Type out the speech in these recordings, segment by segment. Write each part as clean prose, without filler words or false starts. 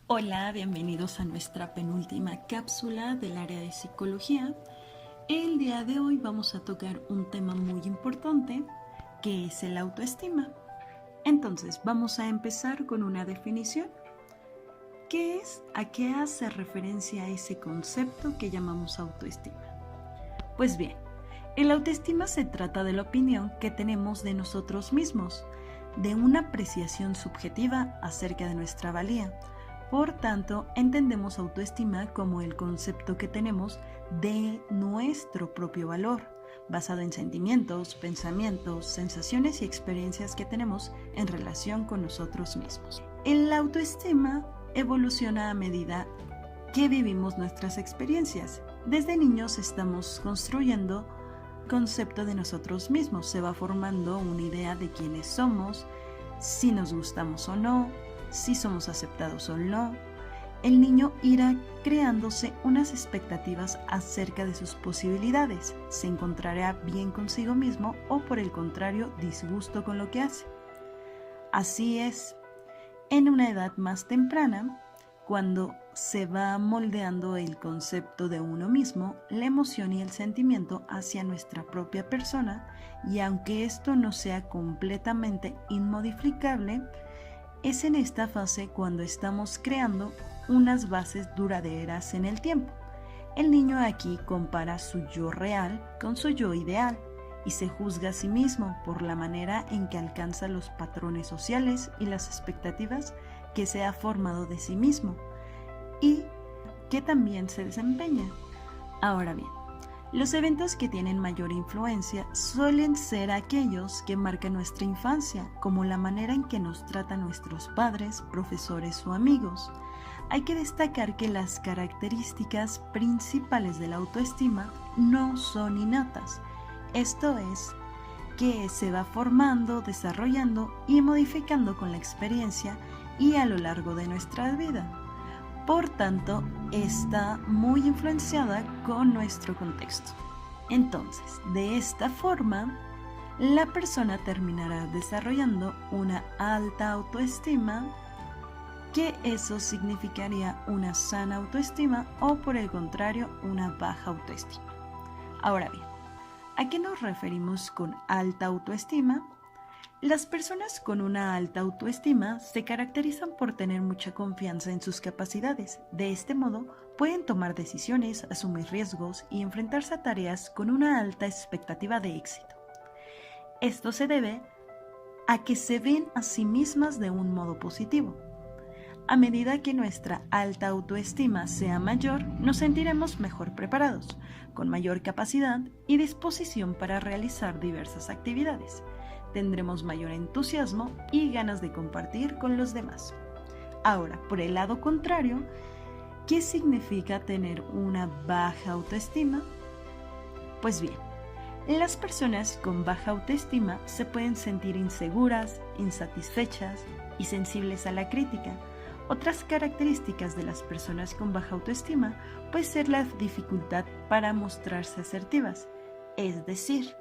Hola, bienvenidos a nuestra penúltima cápsula del área de psicología. El día de hoy vamos a tocar un tema muy importante, que es el autoestima. Entonces, vamos a empezar con una definición. ¿Qué es? ¿A qué hace referencia ese concepto que llamamos autoestima? Pues bien, el autoestima se trata de la opinión que tenemos de nosotros mismos, de una apreciación subjetiva acerca de nuestra valía. Por tanto, entendemos autoestima como el concepto que tenemos de nuestro propio valor, basado en sentimientos, pensamientos, sensaciones y experiencias que tenemos en relación con nosotros mismos. El autoestima evoluciona a medida que vivimos nuestras experiencias. Desde niños estamos construyendo concepto de nosotros mismos, se va formando una idea de quiénes somos, si nos gustamos o no, si somos aceptados o no. El niño irá creándose unas expectativas acerca de sus posibilidades, se encontrará bien consigo mismo o por el contrario disgusto con lo que hace. Así es, en una edad más temprana, cuando se va moldeando el concepto de uno mismo, la emoción y el sentimiento hacia nuestra propia persona, y aunque esto no sea completamente inmodificable, es en esta fase cuando estamos creando unas bases duraderas en el tiempo. El niño aquí compara su yo real con su yo ideal y se juzga a sí mismo por la manera en que alcanza los patrones sociales y las expectativas que se ha formado de sí mismo y que también se desempeña. Ahora bien, los eventos que tienen mayor influencia suelen ser aquellos que marcan nuestra infancia, como la manera en que nos tratan nuestros padres, profesores o amigos. Hay que destacar que las características principales de la autoestima no son innatas, esto es, que se va formando, desarrollando y modificando con la experiencia y a lo largo de nuestra vida. Por tanto, está muy influenciada con nuestro contexto. Entonces, de esta forma, la persona terminará desarrollando una alta autoestima, que eso significaría una sana autoestima o por el contrario, una baja autoestima. Ahora bien, ¿a qué nos referimos con alta autoestima? Las personas con una alta autoestima se caracterizan por tener mucha confianza en sus capacidades. De este modo, pueden tomar decisiones, asumir riesgos y enfrentarse a tareas con una alta expectativa de éxito. Esto se debe a que se ven a sí mismas de un modo positivo. A medida que nuestra alta autoestima sea mayor, nos sentiremos mejor preparados, con mayor capacidad y disposición para realizar diversas actividades. Tendremos mayor entusiasmo y ganas de compartir con los demás. Ahora, por el lado contrario, ¿qué significa tener una baja autoestima? Pues bien, las personas con baja autoestima se pueden sentir inseguras, insatisfechas y sensibles a la crítica. Otras características de las personas con baja autoestima puede ser la dificultad para mostrarse asertivas, es decir,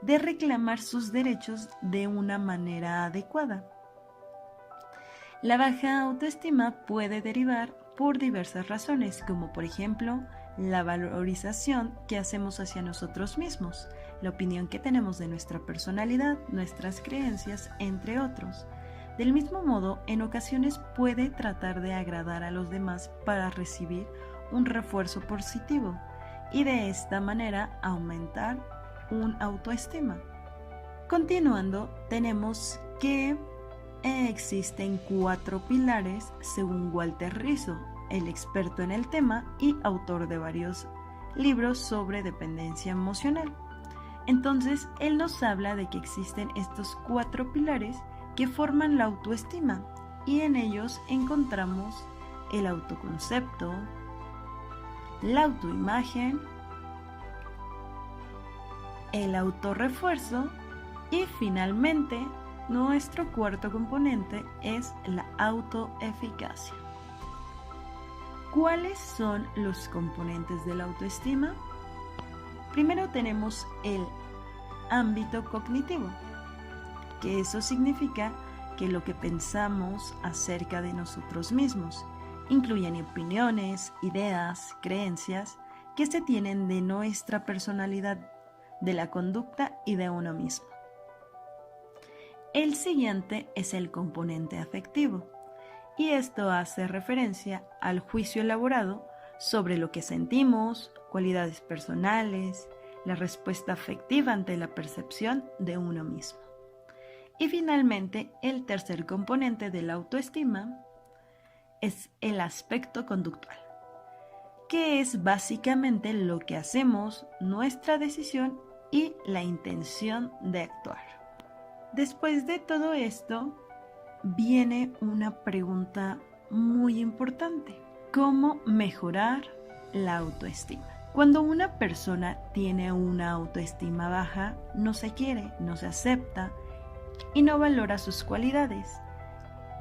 de reclamar sus derechos de una manera adecuada. La baja autoestima puede derivar por diversas razones, como por ejemplo, la valorización que hacemos hacia nosotros mismos, la opinión que tenemos de nuestra personalidad, nuestras creencias, entre otros. Del mismo modo, en ocasiones puede tratar de agradar a los demás para recibir un refuerzo positivo y de esta manera aumentar un autoestima. Continuando, tenemos que existen 4 pilares según Walter Rizzo, el experto en el tema y autor de varios libros sobre dependencia emocional. Entonces, él nos habla de que existen estos 4 pilares que forman la autoestima y en ellos encontramos el autoconcepto, la autoimagen, el autorrefuerzo y finalmente nuestro cuarto componente es la autoeficacia. ¿Cuáles son los componentes de la autoestima? Primero tenemos el ámbito cognitivo, que eso significa que lo que pensamos acerca de nosotros mismos incluyen opiniones, ideas, creencias que se tienen de nuestra personalidad, de la conducta y de uno mismo. El siguiente es el componente afectivo, y esto hace referencia al juicio elaborado sobre lo que sentimos, cualidades personales, la respuesta afectiva ante la percepción de uno mismo. Y finalmente, el tercer componente de la autoestima es el aspecto conductual, que es básicamente lo que hacemos, nuestra decisión y la intención de actuar. Después de todo esto, viene una pregunta muy importante: ¿cómo mejorar la autoestima? Cuando una persona tiene una autoestima baja, no se quiere, no se acepta y no valora sus cualidades,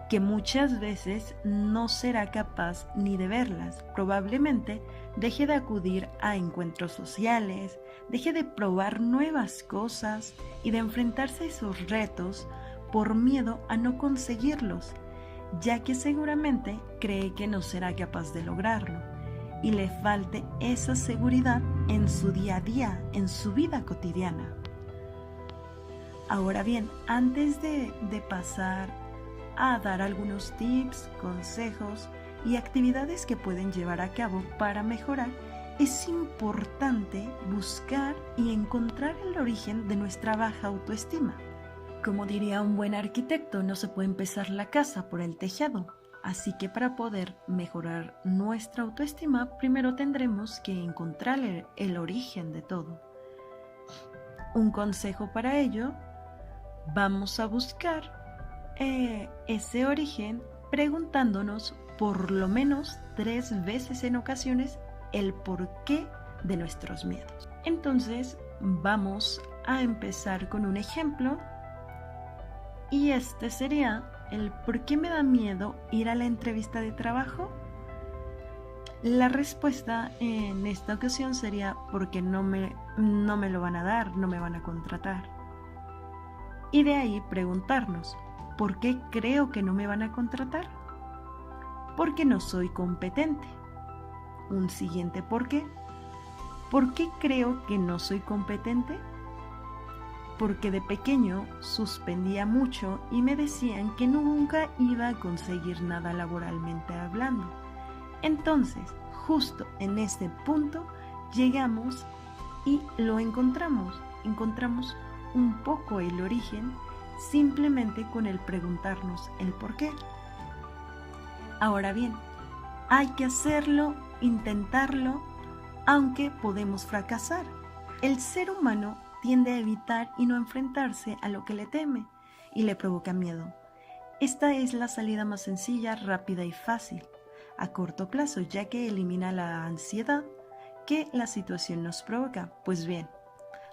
que muchas veces no será capaz ni de verlas. Probablemente deje de acudir a encuentros sociales, deje de probar nuevas cosas y de enfrentarse a esos retos por miedo a no conseguirlos, ya que seguramente cree que no será capaz de lograrlo y le falte esa seguridad en su día a día, en su vida cotidiana. Ahora bien, antes de pasar a dar algunos tips, consejos y actividades que pueden llevar a cabo para mejorar, es importante buscar y encontrar el origen de nuestra baja autoestima. Como diría un buen arquitecto, no se puede empezar la casa por el tejado. Así que para poder mejorar nuestra autoestima, primero tendremos que encontrar el origen de todo. Un consejo para ello: vamos a buscar ese origen preguntándonos por lo menos 3 veces en ocasiones el porqué de nuestros miedos. Entonces vamos a empezar con un ejemplo, y este sería el ¿por qué me da miedo ir a la entrevista de trabajo? La respuesta en esta ocasión sería porque no me lo van a dar, no me van a contratar. Y de ahí preguntarnos, ¿por qué creo que no me van a contratar? Porque no soy competente. Un siguiente ¿por qué? ¿Por qué creo que no soy competente? Porque de pequeño suspendía mucho y me decían que nunca iba a conseguir nada laboralmente hablando. Entonces, justo en este punto llegamos y lo encontramos. Encontramos un poco el origen simplemente con el preguntarnos el por qué. Ahora bien, hay que hacerlo, intentarlo, aunque podemos fracasar. El ser humano tiende a evitar y no enfrentarse a lo que le teme y le provoca miedo. Esta es la salida más sencilla, rápida y fácil a corto plazo, ya que elimina la ansiedad que la situación nos provoca. Pues bien,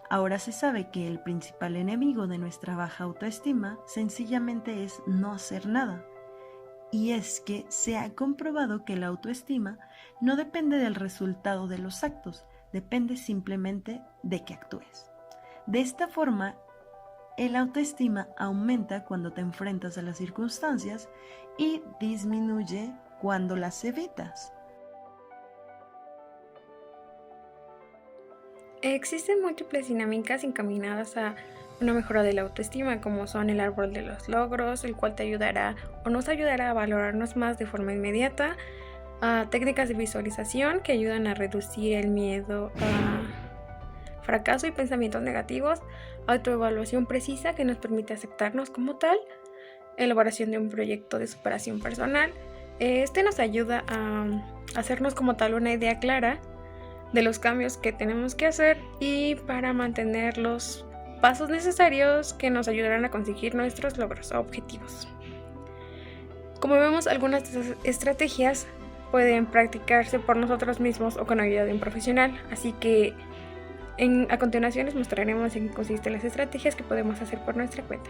ahora se sabe que el principal enemigo de nuestra baja autoestima sencillamente es no hacer nada. Y es que se ha comprobado que la autoestima no depende del resultado de los actos, depende simplemente de que actúes. De esta forma, el autoestima aumenta cuando te enfrentas a las circunstancias y disminuye cuando las evitas. Existen múltiples dinámicas encaminadas a una mejora de la autoestima, como son el árbol de los logros, el cual te ayudará o nos ayudará a valorarnos más de forma inmediata, técnicas de visualización que ayudan a reducir el miedo a fracaso y pensamientos negativos, autoevaluación precisa que nos permite aceptarnos como tal, elaboración de un proyecto de superación personal. Este nos ayuda a hacernos como tal una idea clara de los cambios que tenemos que hacer y para mantener los pasos necesarios que nos ayudarán a conseguir nuestros logros o objetivos. Como vemos, algunas de estas estrategias pueden practicarse por nosotros mismos o con ayuda de un profesional, así que a continuación les mostraremos en qué consisten las estrategias que podemos hacer por nuestra cuenta.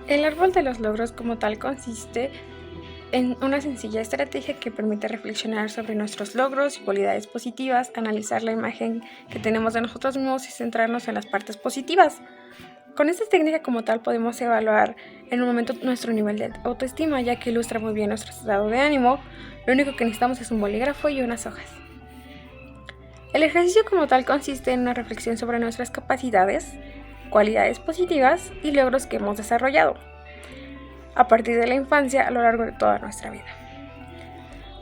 El árbol de los logros como tal consiste en una sencilla estrategia que permite reflexionar sobre nuestros logros y cualidades positivas, analizar la imagen que tenemos de nosotros mismos y centrarnos en las partes positivas. Con esta técnica como tal podemos evaluar en un momento nuestro nivel de autoestima, ya que ilustra muy bien nuestro estado de ánimo. Lo único que necesitamos es un bolígrafo y unas hojas. El ejercicio como tal consiste en una reflexión sobre nuestras capacidades, cualidades positivas y logros que hemos desarrollado a partir de la infancia a lo largo de toda nuestra vida.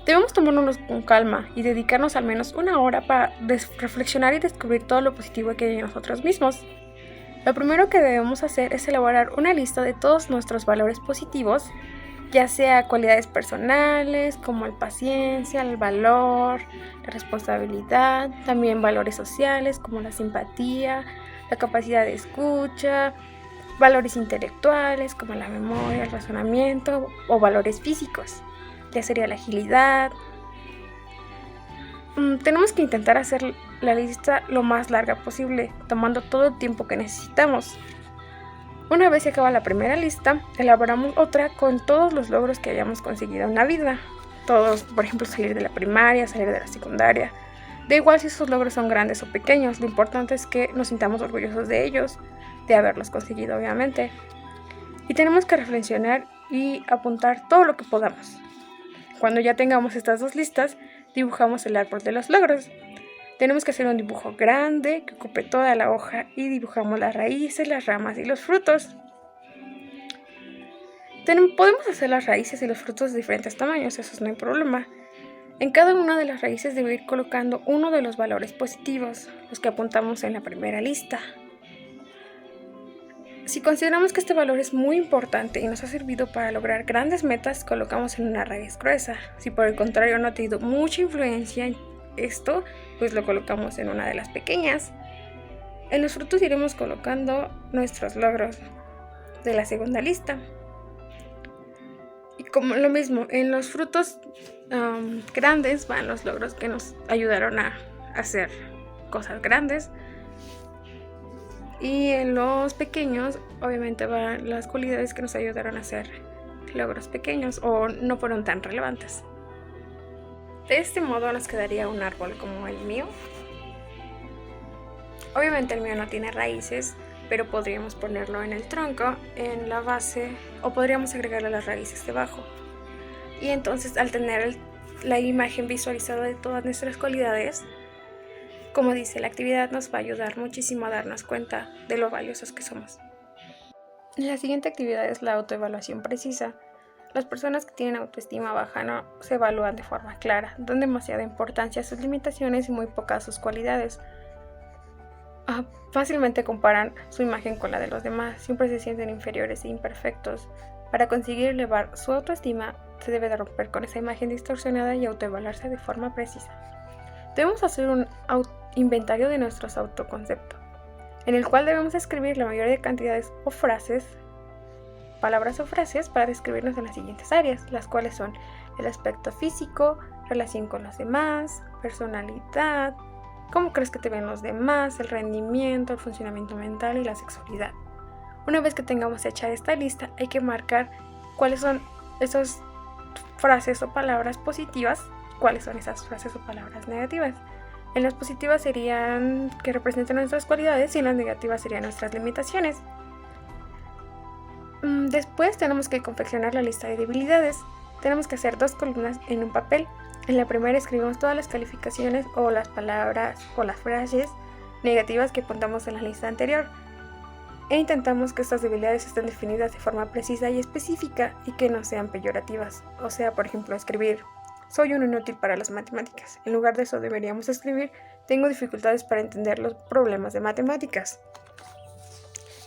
Debemos tomarnos con calma y dedicarnos al menos una hora para reflexionar y descubrir todo lo positivo que hay en nosotros mismos. Lo primero que debemos hacer es elaborar una lista de todos nuestros valores positivos, ya sea cualidades personales como la paciencia, el valor, la responsabilidad, también valores sociales como la simpatía, la capacidad de escucha, valores intelectuales como la memoria, el razonamiento o valores físicos, ya sería la agilidad. Tenemos que intentar hacer la lista lo más larga posible, tomando todo el tiempo que necesitamos. Una vez se acaba la primera lista, elaboramos otra con todos los logros que hayamos conseguido en la vida. Todos, por ejemplo, salir de la primaria, salir de la secundaria. Da igual si esos logros son grandes o pequeños, lo importante es que nos sintamos orgullosos de ellos, de haberlos conseguido obviamente. Y tenemos que reflexionar y apuntar todo lo que podamos. Cuando ya tengamos estas dos listas, dibujamos el árbol de los logros. Tenemos que hacer un dibujo grande que ocupe toda la hoja y dibujamos las raíces, las ramas y los frutos. Podemos hacer las raíces y los frutos de diferentes tamaños, eso no hay problema. En cada una de las raíces debe ir colocando uno de los valores positivos, los que apuntamos en la primera lista. Si consideramos que este valor es muy importante y nos ha servido para lograr grandes metas, colocamos en una raíz gruesa. Si por el contrario no ha tenido mucha influencia en esto, pues lo colocamos en una de las pequeñas. En los frutos iremos colocando nuestros logros de la segunda lista. Y como lo mismo, en los frutos grandes van los logros que nos ayudaron a hacer cosas grandes. Y en los pequeños, obviamente, van las cualidades que nos ayudaron a hacer logros pequeños o no fueron tan relevantes. De este modo nos quedaría un árbol como el mío. Obviamente el mío no tiene raíces, pero podríamos ponerlo en el tronco, en la base, o podríamos agregarle las raíces debajo. Y entonces al tener la imagen visualizada de todas nuestras cualidades, como dice, la actividad nos va a ayudar muchísimo a darnos cuenta de lo valiosos que somos. La siguiente actividad es la autoevaluación precisa. Las personas que tienen autoestima baja no se evalúan de forma clara, dan demasiada importancia a sus limitaciones y muy poca a sus cualidades. Fácilmente comparan su imagen con la de los demás, siempre se sienten inferiores e imperfectos. Para conseguir elevar su autoestima, se debe de romper con esa imagen distorsionada y autoevaluarse de forma precisa. Debemos hacer un inventario de nuestros autoconceptos, en el cual debemos escribir la mayoría de cantidades o frases, palabras o frases para describirnos en las siguientes áreas, las cuales son el aspecto físico, relación con los demás, personalidad, cómo crees que te ven los demás, el rendimiento, el funcionamiento mental y la sexualidad. Una vez que tengamos hecha esta lista, hay que marcar cuáles son esas frases o palabras positivas, cuáles son esas frases o palabras negativas. En las positivas serían que representan nuestras cualidades y en las negativas serían nuestras limitaciones. Después tenemos que confeccionar la lista de debilidades. Tenemos que hacer 2 columnas en un papel. En la primera escribimos todas las calificaciones o las palabras o las frases negativas que apuntamos en la lista anterior. E intentamos que estas debilidades estén definidas de forma precisa y específica y que no sean peyorativas. O sea, por ejemplo, escribir soy un inútil para las matemáticas. En lugar de eso deberíamos escribir tengo dificultades para entender los problemas de matemáticas.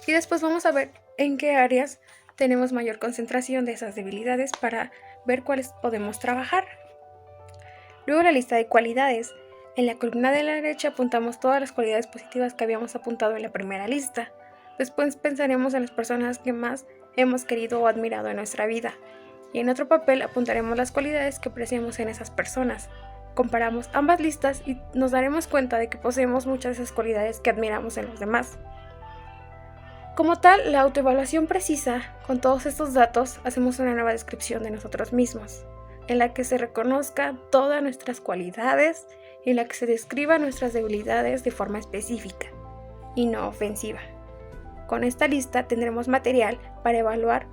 Y después vamos a ver en qué áreas tenemos mayor concentración de esas debilidades para ver cuáles podemos trabajar. Luego la lista de cualidades. En la columna de la derecha apuntamos todas las cualidades positivas que habíamos apuntado en la primera lista. Después pensaremos en las personas que más hemos querido o admirado en nuestra vida. Y en otro papel apuntaremos las cualidades que apreciamos en esas personas. Comparamos ambas listas y nos daremos cuenta de que poseemos muchas de esas cualidades que admiramos en los demás. Como tal, la autoevaluación precisa, con todos estos datos, hacemos una nueva descripción de nosotros mismos, en la que se reconozca todas nuestras cualidades y en la que se describan nuestras debilidades de forma específica y no ofensiva. Con esta lista tendremos material para evaluar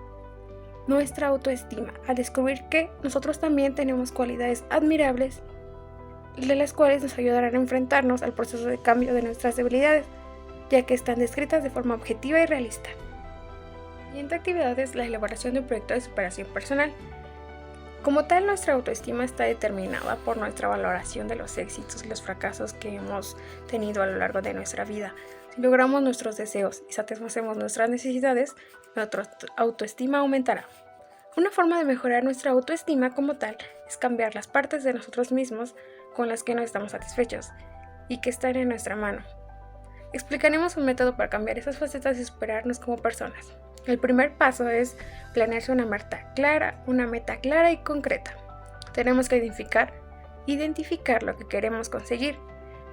nuestra autoestima, al descubrir que nosotros también tenemos cualidades admirables, de las cuales nos ayudarán a enfrentarnos al proceso de cambio de nuestras debilidades, ya que están descritas de forma objetiva y realista. La siguiente actividad es la elaboración de un proyecto de superación personal. Como tal, nuestra autoestima está determinada por nuestra valoración de los éxitos y los fracasos que hemos tenido a lo largo de nuestra vida. Si logramos nuestros deseos y satisfacemos nuestras necesidades, nuestra autoestima aumentará. Una forma de mejorar nuestra autoestima como tal es cambiar las partes de nosotros mismos con las que no estamos satisfechos y que están en nuestra mano. Explicaremos un método para cambiar esas facetas y superarnos como personas. El primer paso es planearse una meta clara y concreta. Tenemos que identificar lo que queremos conseguir.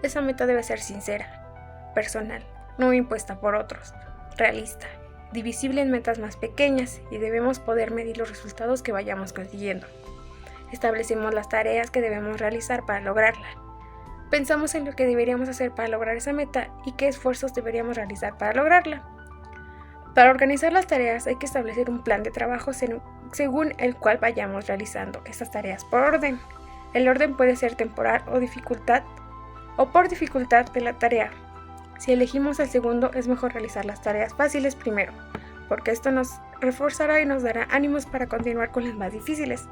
Esa meta debe ser sincera, personal, no impuesta por otros, realista, divisible en metas más pequeñas y debemos poder medir los resultados que vayamos consiguiendo. Establecemos las tareas que debemos realizar para lograrla. Pensamos en lo que deberíamos hacer para lograr esa meta y qué esfuerzos deberíamos realizar para lograrla. Para organizar las tareas hay que establecer un plan de trabajo según el cual vayamos realizando estas tareas por orden. El orden puede ser temporal o por dificultad de la tarea. Si elegimos el segundo, es mejor realizar las tareas fáciles primero, porque esto nos reforzará y nos dará ánimos para continuar con las más difíciles.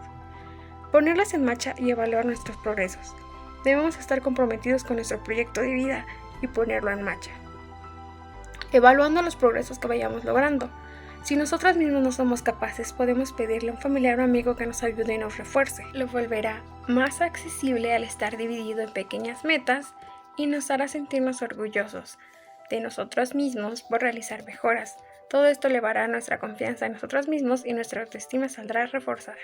Ponerlas en marcha y evaluar nuestros progresos. Debemos estar comprometidos con nuestro proyecto de vida y ponerlo en marcha, evaluando los progresos que vayamos logrando. Si nosotros mismos no somos capaces, podemos pedirle a un familiar o amigo que nos ayude y nos refuerce. Lo volverá más accesible al estar dividido en pequeñas metas y nos hará sentirnos orgullosos de nosotros mismos por realizar mejoras. Todo esto elevará nuestra confianza en nosotros mismos y nuestra autoestima saldrá reforzada.